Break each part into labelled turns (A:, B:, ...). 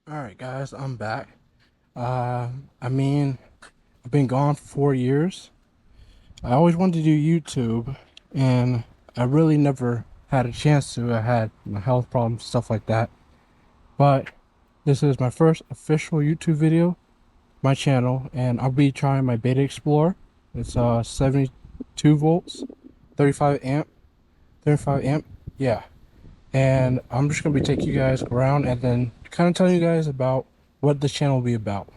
A: Alright guys, I'm back. I mean, I've been gone for 4 years. I always wanted to do YouTube, and I really never had a chance to. I had my health problems, stuff like that. But this is my first official YouTube video, my channel, and I'll be trying my Beta Explorer. It's 72 volts, 35 amp, 35 amp, yeah. And I'm just gonna be taking you guys around and then kind of telling you guys about what the channel will be about.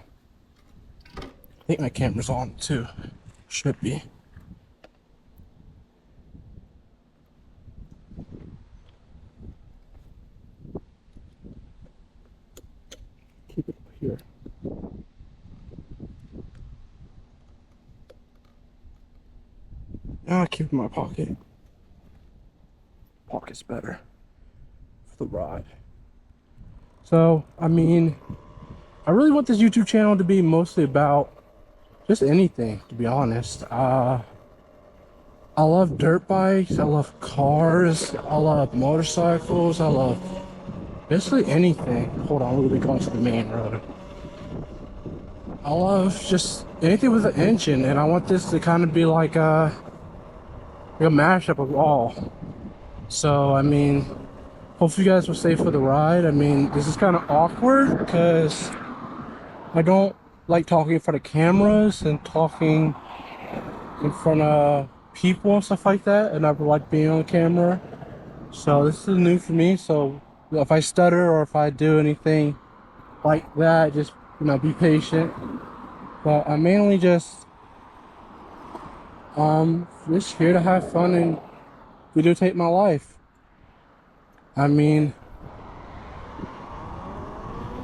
A: I think my camera's on too. Should be. Keep it here. Keep it in my pocket. Pocket's better for the ride. So, I mean, I really want this YouTube channel to be mostly about just anything, to be honest. I love dirt bikes, I love cars, I love motorcycles, I love basically anything. Hold on, we'll be going to the main road. I love just anything with an engine, and I want this to kind of be like a mashup of all. So, I mean, hopefully you guys will stay for the ride. I mean, this is kind of awkward because I don't like talking in front of cameras and talking in front of people and stuff like that, and I like being on camera. So this is new for me. So if I stutter or if I do anything like that, just be patient. But I'm mainly just here to have fun and videotape my life. I mean,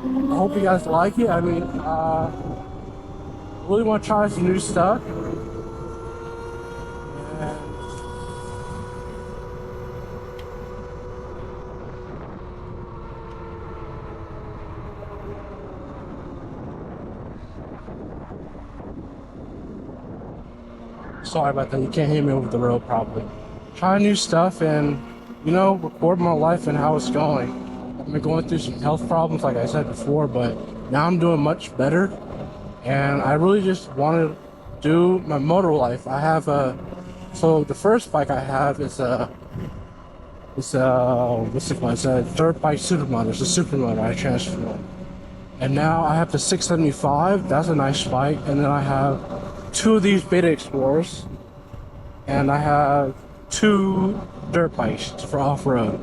A: I hope you guys like it. I mean, really want to try some new stuff. Sorry about that. You can't hear me over the road probably. Try new stuff and, record my life and how it's going. I've been going through some health problems, like I said before, but now I'm doing much better. And I really just want to do my motor life. I have so the first bike I have is what's it called? It's a dirt bike supermoto. It's a supermoto I transformed. And now I have the 675. That's a nice bike. And then I have two of these Beta Explorers. And I have two dirt bikes for off-road.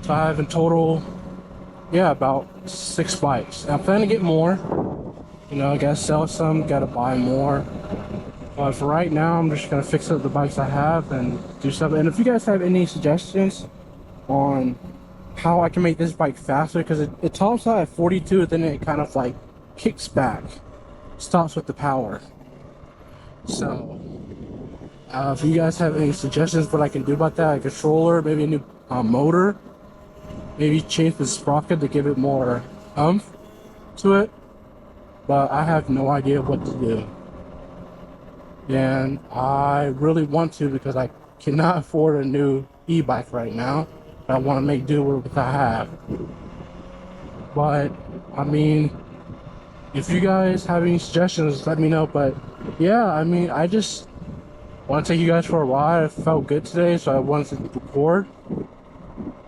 A: So I have in total, about 6 bikes. And I'm planning to get more. I gotta sell some, gotta buy more. But for right now, I'm just gonna fix up the bikes I have and do stuff. And if you guys have any suggestions on how I can make this bike faster, because it tops out at 42, then it kind of like kicks back, stops with the power. So if you guys have any suggestions what I can do about that, a controller, maybe a new motor, maybe change the sprocket to give it more oomph to it, but I have no idea what to do. And I really want to, because I cannot afford a new e-bike right now. I want to make do with what I have. But I mean, if you guys have any suggestions, let me know. But yeah, I mean, I just want to take you guys for a ride. I felt good today, so I wanted to record.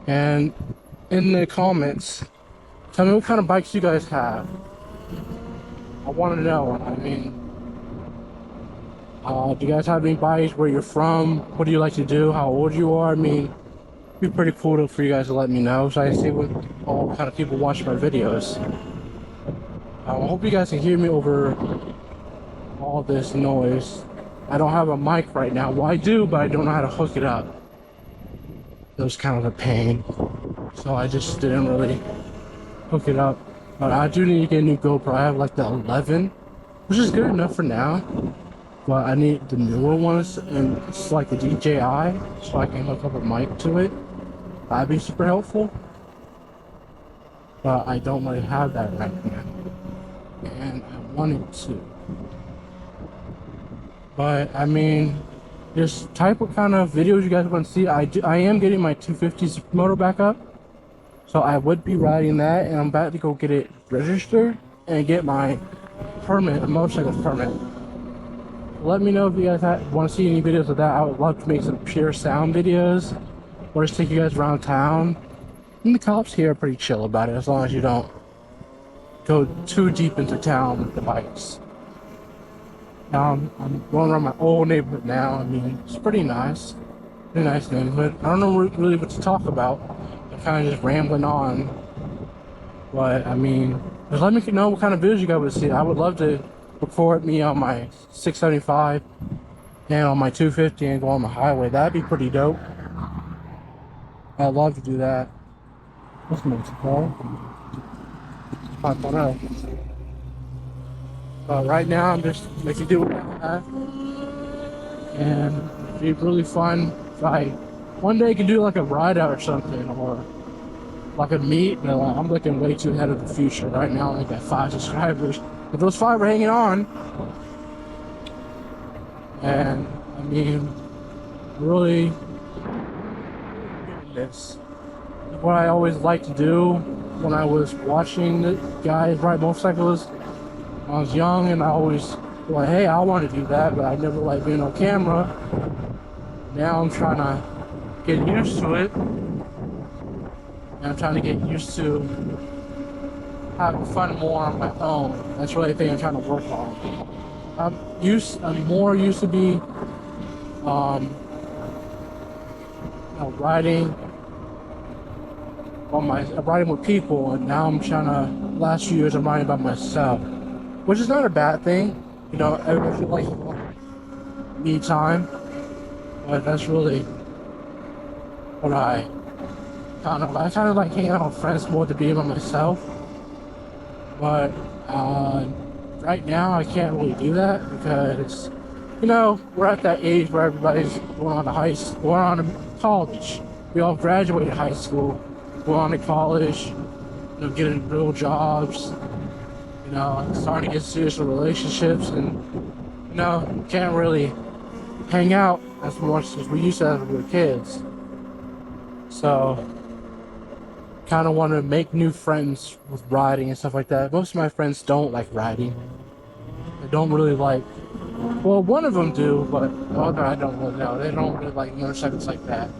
A: And in the comments, tell me what kind of bikes you guys have. I want to know. I mean, do you guys have any bikes? Where you're from? What do you like to do? How old you are? I mean, it'd be pretty cool for you guys to let me know, so I can see what all kind of people watch my videos. I hope you guys can hear me over all this noise. I don't have a mic right now. Well, I do, but I don't know how to hook it up. It was kind of a pain, so I just didn't really hook it up. But I do need to get a new GoPro. I have like the 11, which is good enough for now. But I need the newer ones, and it's like the DJI, so I can hook up a mic to it. That'd be super helpful. But I don't really have that right now, and I wanted to. But I mean, just type what kind of videos you guys want to see. I am getting my 250 Supermoto back up, So I would be riding that, and I'm about to go get it registered and get my permit, a motorcycle permit. Let me know if you guys want to see any videos of that. I would love to make some pure sound videos, or just take you guys around town. And the cops here are pretty chill about it, as long as you don't go too deep into town with the bikes. Now I'm going around my old neighborhood now. I mean, it's pretty nice. Pretty nice neighborhood. I don't know really what to talk about. I'm kind of just rambling on. But, I mean, just let me know what kind of videos you guys would see. I would love to record me on my 675 and on my 250 and go on the highway. That'd be pretty dope. I'd love to do that. What's Mexico? 5.0. But right now, I'm just making do with that. And it'd be really fun if I one day could do like a ride out or something, or like a meet. You know, I'm looking way too ahead of the future. Right now, I got 5 subscribers. But those 5 are hanging on. And I mean, really doing this. What I always liked to do when I was watching the guys ride motorcycles when I was young, and I always was like, hey, I want to do that, but I never liked being on camera. Now I'm trying to get used to it. And I'm trying to get used to having fun more on my own. That's really the thing I'm trying to work on. I'm more used to be riding riding with people, and now I'm trying to, last few years I'm riding by myself, which is not a bad thing. You know, I feel like me time, but that's really what I kind of like hanging out with friends more than being by myself. But right now I can't really do that because, you know, we're at that age where everybody's going on to college. We all graduated high school, going on to college, you know, getting real jobs, you know, starting to get serious relationships, and, you know, can't really hang out as much as we used to as we were kids. So, kind of want to make new friends with riding and stuff like that. Most of my friends don't like riding. They don't really like, well, one of them do, but the other I don't really know. They don't really like motorcycles like that.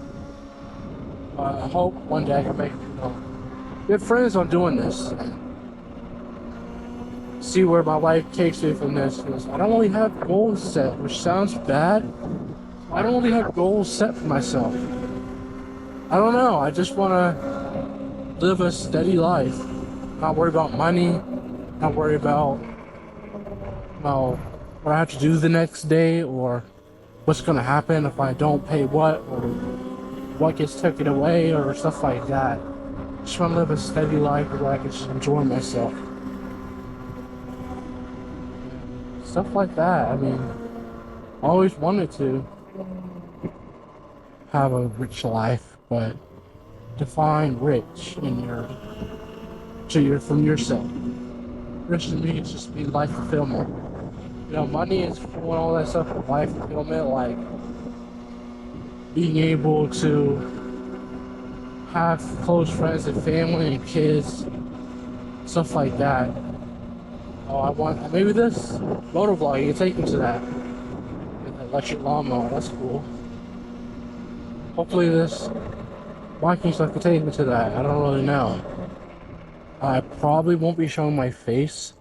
A: I hope one day I can make, you know, good friends on doing this. And see where my life takes me from this. Because I don't really have goals set, which sounds bad. I don't really have goals set for myself. I don't know. I just want to live a steady life. Not worry about money. Not worry about, well, what I have to do the next day, or what's going to happen if I don't pay what, or what gets taken away, or stuff like that. Just want to live a steady life where I can just enjoy myself. Stuff like that. I mean, I always wanted to have a rich life, but define rich in from yourself. Rich to me is just be life fulfillment. You know, money is doing all that stuff for life fulfillment, like being able to have close friends and family and kids, stuff like that. Oh, I want, maybe this motor vlog, you can take me to that. An electric lawnmower, that's cool. Hopefully this biking stuff can take me to that. I don't really know. I probably won't be showing my face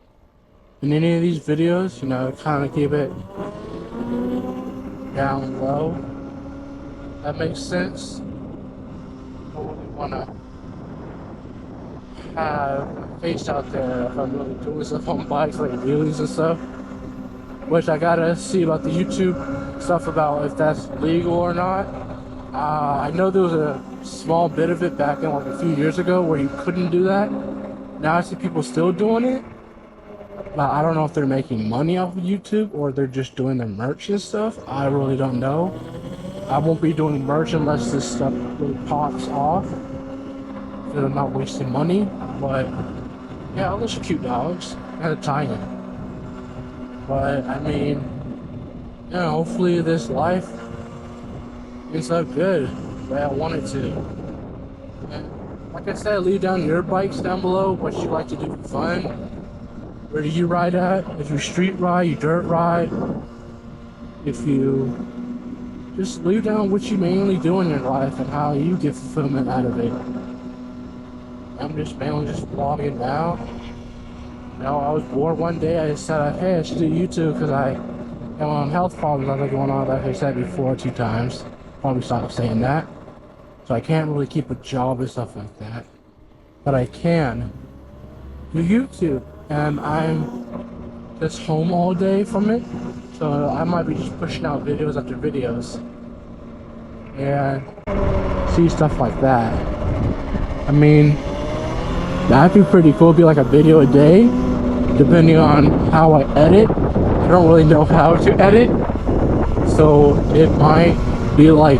A: in any of these videos, you know, kind of keep it down low. That makes sense. I don't really want to have my face out there if I'm really doing stuff on bikes, like wheelies and stuff. Which I gotta see about the YouTube stuff, about if that's legal or not. I know there was a small bit of it back in like a few years ago where you couldn't do that. Now I see people still doing it. But I don't know if they're making money off of YouTube or they're just doing their merch and stuff. I really don't know. I won't be doing merch unless this stuff really pops off, because I'm not wasting money. But yeah, all those cute dogs. Kind of tiny. But I mean, you know, hopefully this life ends up good the way I want it to. Like I said, leave down your bikes down below, what you like to do for fun. Where do you ride at? If you street ride, you dirt ride. If you just leave down what you mainly do in your life and how you get fulfillment out of it. I'm just mainly just vlogging now. You know, I was bored one day. I said, hey, I should do YouTube because I have health problems that are going on, like I said before 2 times. Probably stop saying that. So I can't really keep a job and stuff like that. But I can do YouTube. And I'm just home all day from it. So I might be just pushing out videos after videos. And see stuff like that. I mean, that'd be pretty cool. It'd be like a video a day. Depending on how I edit. I don't really know how to edit. So it might be like,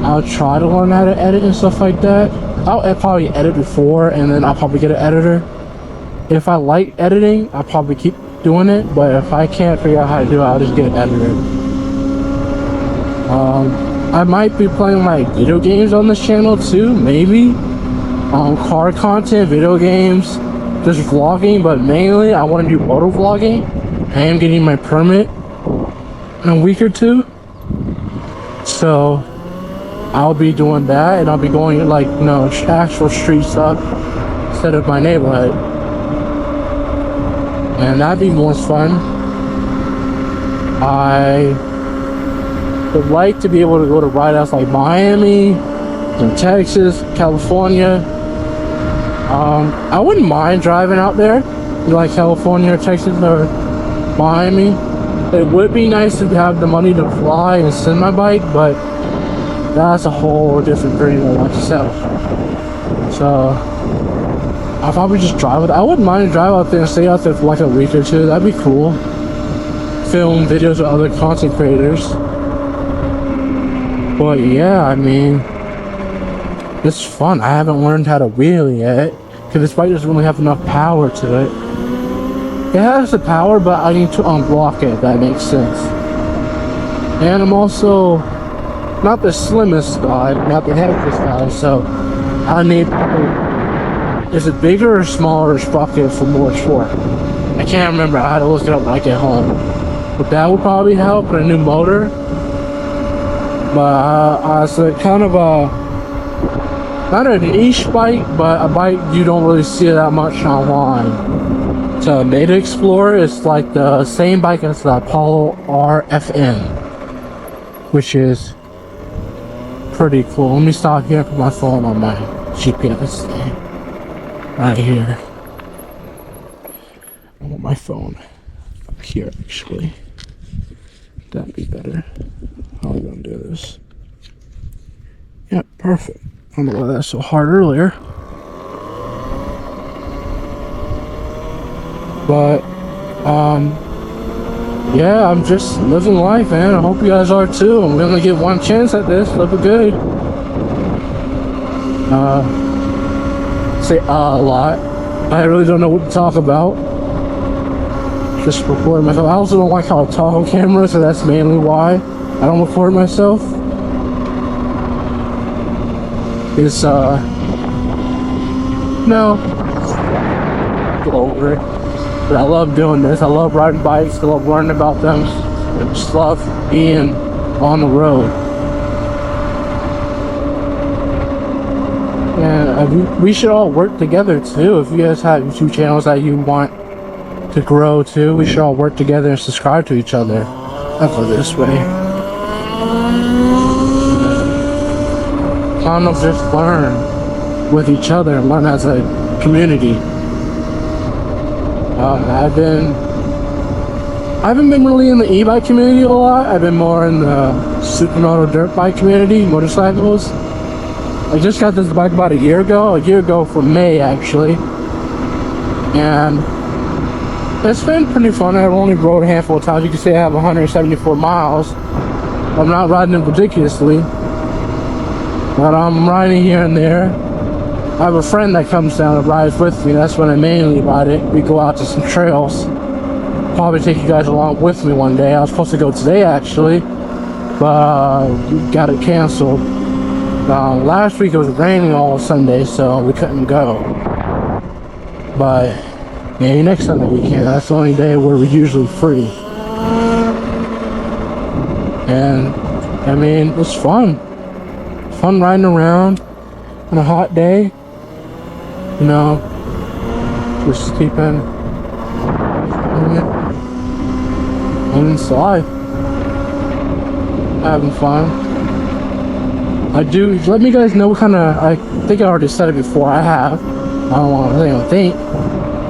A: I'll try to learn how to edit and stuff like that. I'll probably edit before and then I'll probably get an editor. If I like editing, I'll probably keep doing it. But if I can't figure out how to do it, I'll just get an editor. I might be playing like video games on this channel too, maybe. Car content, video games, just vlogging, but mainly I want to do motor vlogging. I am getting my permit in a week or 2. So I'll be doing that, and I'll be going like, you know, actual street stuff instead of my neighborhood. And that'd be more fun. I would like to be able to go to rideouts like Miami, Texas, California. I wouldn't mind driving out there, like California or Texas or Miami. It would be nice to have the money to fly and send my bike, but that's a whole different dream in myself. So I'll probably just drive it. I wouldn't mind to drive out there and stay out there for like a week or 2. That'd be cool. Film videos with other content creators. But yeah, I mean, it's fun. I haven't learned how to wheel yet because this bike doesn't really have enough power to it. It has the power, but I need to unblock it, if that makes sense. And I'm also not the slimmest guy, not the heaviest guy, so I need, is it bigger or smaller sprocket for more torque? I can't remember. I had to look it up when I get home. But that would probably help with a new motor. But it's a kind of a, not a niche bike, but a bike you don't really see that much online. It's a Meta Explorer. It's like the same bike as the Apollo RFN, which is pretty cool. Let me stop here and put my phone on my GPS thing. Right here. I want my phone up here, actually. That'd be better. How are we gonna do this? Yeah, perfect. I don't know why that's so hard earlier. But, yeah, I'm just living life, man. I hope you guys are too. I'm gonna get one chance at this. Live it good. Say a lot. I really don't know what to talk about. Just record myself. I also don't like how I talk on camera, so that's mainly why I don't record myself. It's no, go over it. But I love doing this. I love riding bikes. I love learning about them. I just love being on the road. And we should all work together too. If you guys have YouTube channels that you want to grow too, we should all work together and subscribe to each other. I'll go this way. Kind of just learn with each other and learn as a community. I haven't been really in the e-bike community a lot. I've been more in the supermoto dirt bike community, motorcycles. I just got this bike about a year ago for May actually. And it's been pretty fun. I've only rode a handful of times. You can say I have 174 miles. I'm not riding it ridiculously. But I'm riding here and there. I have a friend that comes down and rides with me. That's when I mainly ride it. We go out to some trails. Probably take you guys along with me one day. I was supposed to go today actually, but we got it canceled. Last week it was raining all Sunday, so we couldn't go. But maybe next Sunday we can. That's the only day where we're usually free. And I mean, it's fun. Fun riding around on a hot day. You know, just keeping inside, having fun. I do. Let me guys know what kind of. I think I already said it before. I have. I don't want to think.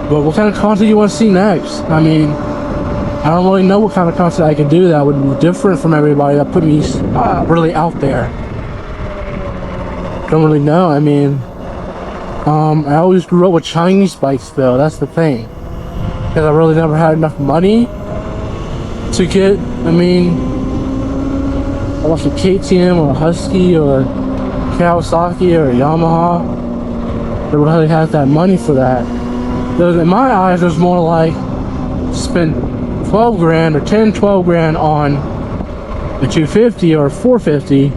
A: But what kind of content you want to see next? I mean, I don't really know what kind of content I can do that would be different from everybody that put me really out there. Don't really know. I mean, I always grew up with Chinese bikes though. That's the thing. Because I really never had enough money to get. I mean, I watched a KTM or a Husky or a Kawasaki or a Yamaha. They really had that money for that. In my eyes, it was more like spend 12 grand or 10, 12 grand on a 250 or a 450,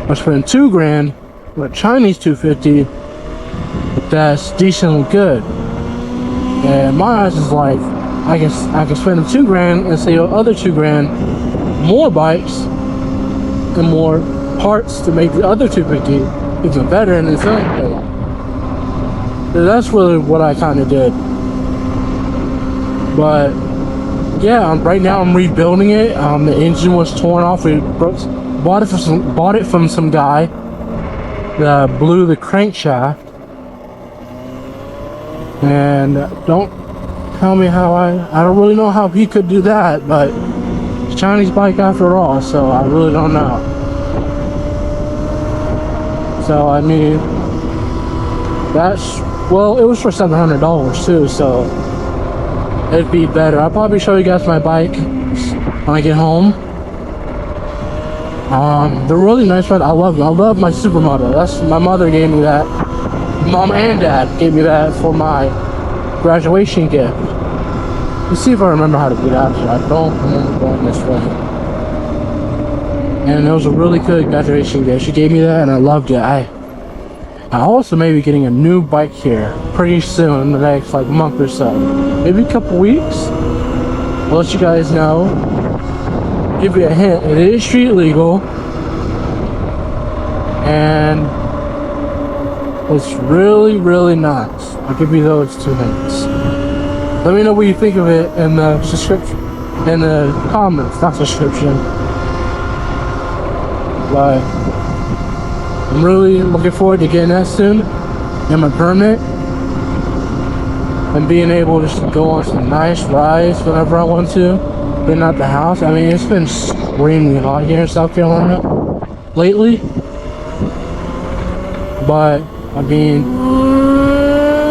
A: or spend 2 grand on a Chinese 250 that's decently good. And my eyes is like, I can spend the 2 grand and save other 2 grand more bikes and more parts to make the other 250 even better and it's okay. So that's really what I kind of did. But yeah, right now I'm rebuilding it. The engine was torn off. We bought it from some guy that blew the crankshaft. And don't tell me how I don't really know how he could do that, but it's a Chinese bike after all, so I really don't know. So I mean, well, it was for $700 too, so it'd be better. I'll probably show you guys my bike when I get home. They're really nice, but I love them. I love my Supermoto. That's my mother gave me that. Mom and Dad gave me that for my graduation gift. Let's see if I remember how to get out here. I don't remember going this way. And it was a really good graduation gift. She gave me that and I loved it. I also may be getting a new bike here pretty soon, in the next like month or so. Maybe a couple weeks. I'll let you guys know. Give you a hint. It is street legal. And it's really, really nice. I'll give you those 2 hints. Let me know what you think of it in the description, in the comments, not description. But I'm really looking forward to getting that soon, and my permit, and being able to just go on some nice rides whenever I want to, being at the house. I mean, it's been extremely hot here in South Carolina lately, but I mean,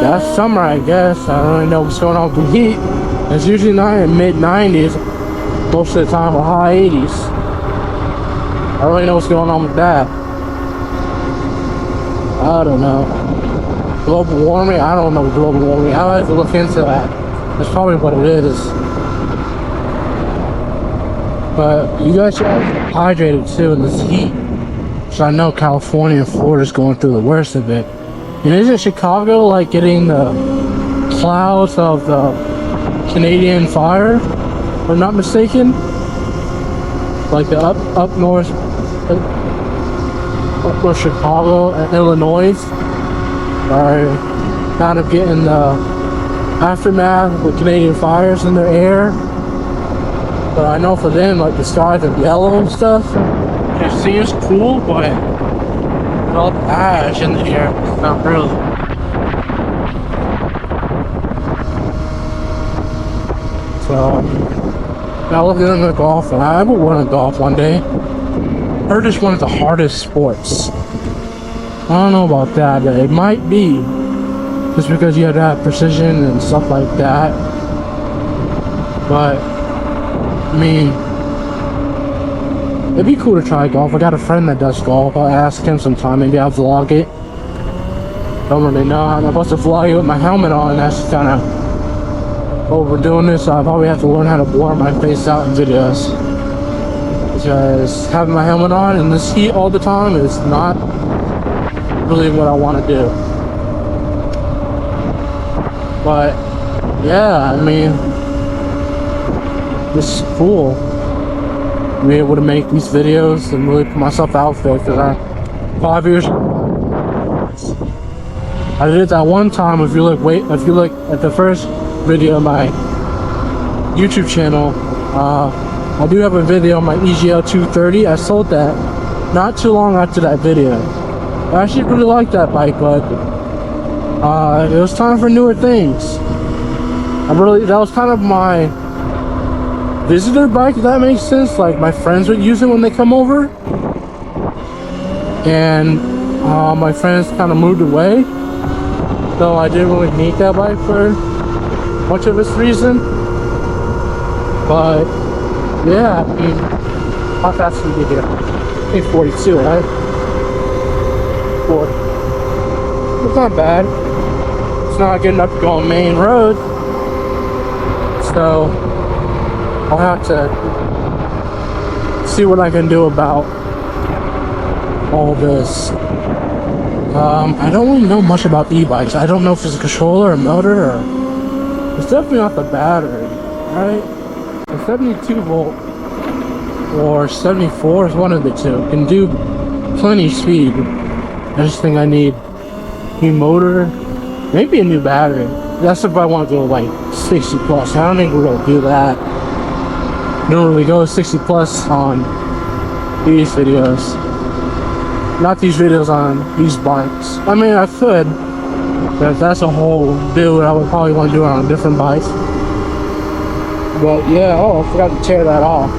A: that's summer, I guess. I don't really know what's going on with the heat. It's usually not in mid-90s, most of the time, or high 80s. I don't really know what's going on with that. I don't know. Global warming? I don't know global warming. I'll have to look into that. That's probably what it is. But you guys should be hydrated too in this heat. So I know California and Florida is going through the worst of it. And isn't Chicago like getting the clouds of the Canadian fire? If I'm not mistaken. Like the up north Chicago and Illinois are kind of getting the aftermath with Canadian fires in their air. But I know for them, like the skies are yellow and stuff. It seems cool, but with all the ash in the air, it's not really. So I look at them at golf, and I would want to golf one day. I heard it's one of the hardest sports. I don't know about that, but it might be. Just because you have to have precision and stuff like that. But, I mean, it'd be cool to try golf. I got a friend that does golf. I'll ask him sometime. Maybe I'll vlog it. Don't really know how I'm supposed to vlog it with my helmet on. That's kind of overdoing this. So I probably have to learn how to blur my face out in videos. because having my helmet on in this heat all the time is not really what I want to do. But yeah, I mean, it's cool to be able to make these videos and really put myself out there, because 5 years I did it that one time. If you look at the first video of my YouTube channel, I do have a video on my EGL 230. I sold that not too long after that video. I actually really like that bike, but it was time for newer things. That was kind of my visitor bike, if that makes sense. Like, my friends would use it when they come over, and my friends kind of moved away, so I didn't really need that bike for much of its reason. But yeah, I mean, how fast can we get here? 8:42, right? 40. It's not bad. It's not good enough to go on main road, so I'll have to see what I can do about all this. I don't really know much about e-bikes. I don't know if it's a controller or motor, or it's definitely not the battery, right? The 72 volt or 74 is one of the two. Can do plenty speed. I just think I need a new motor, maybe a new battery. That's if I want to go like 60 plus. I don't think we're gonna do that. Don't really go 60 plus on these videos. Not these videos on these bikes. I mean, I could, but that's a whole build. I would probably want to do it on a different bike. But yeah, oh, I forgot to tear that off.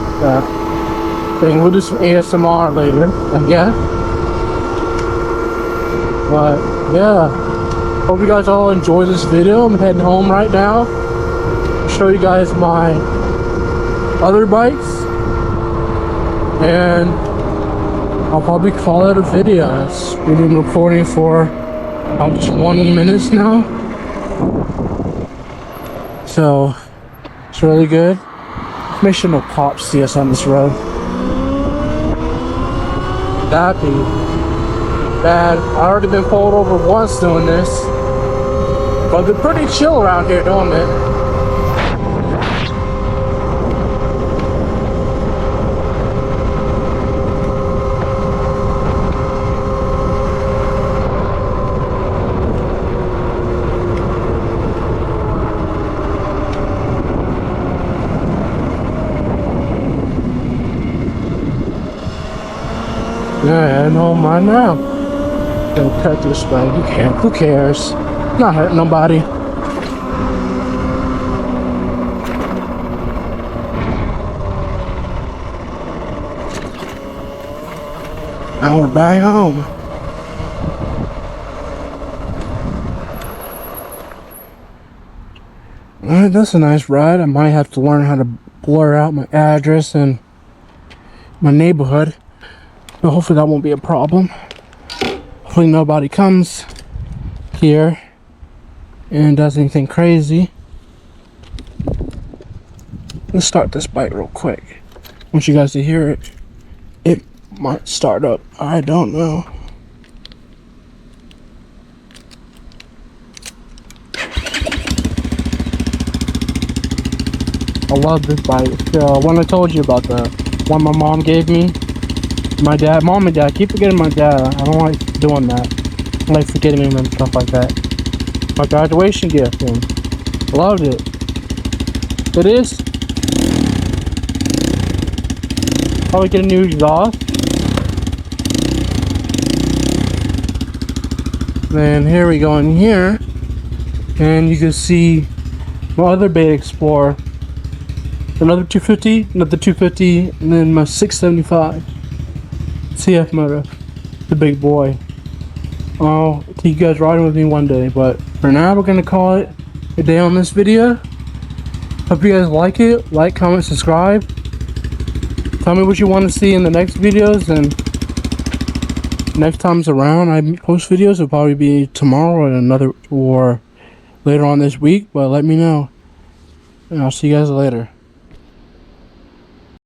A: Thing. We'll do some ASMR later, I guess. But yeah, hope you guys all enjoy this video. I'm heading home right now. I'll show you guys my other bikes, and I'll probably call it a video. We've been recording for about 20 minutes now, so it's really good. Make sure no cops see us on this road. That'd be bad. I already been pulled over once doing this, but they're pretty chill around here doing it. Yeah, I know mine now. Don't cut this bike. You can't. Who cares? Not hurting nobody. Now we're back home. Alright, that's a nice ride. I might have to learn how to blur out my address and my neighborhood. But hopefully that won't be a problem. Hopefully nobody comes here and does anything crazy. Let's start this bike real quick. I want you guys to hear it. It might start up. I don't know. I love this bike. When I told you about the one my mom gave me, mom and dad, keep forgetting my dad. I don't like doing that. I like forgetting him and stuff like that. My graduation gift, and loved it. It is. Probably get a new exhaust. Then here we go in here, and you can see my other Beta Explorer. Another 250, another 250, and then my 675. CF motor, the big boy. I'll take you guys riding with me one day, but for now we're gonna call it a day on this video. Hope you guys like it. Like, comment, subscribe. Tell me what you want to see in the next videos, and next time's around I post videos. It'll probably be tomorrow or later on this week, but let me know, and I'll see you guys later.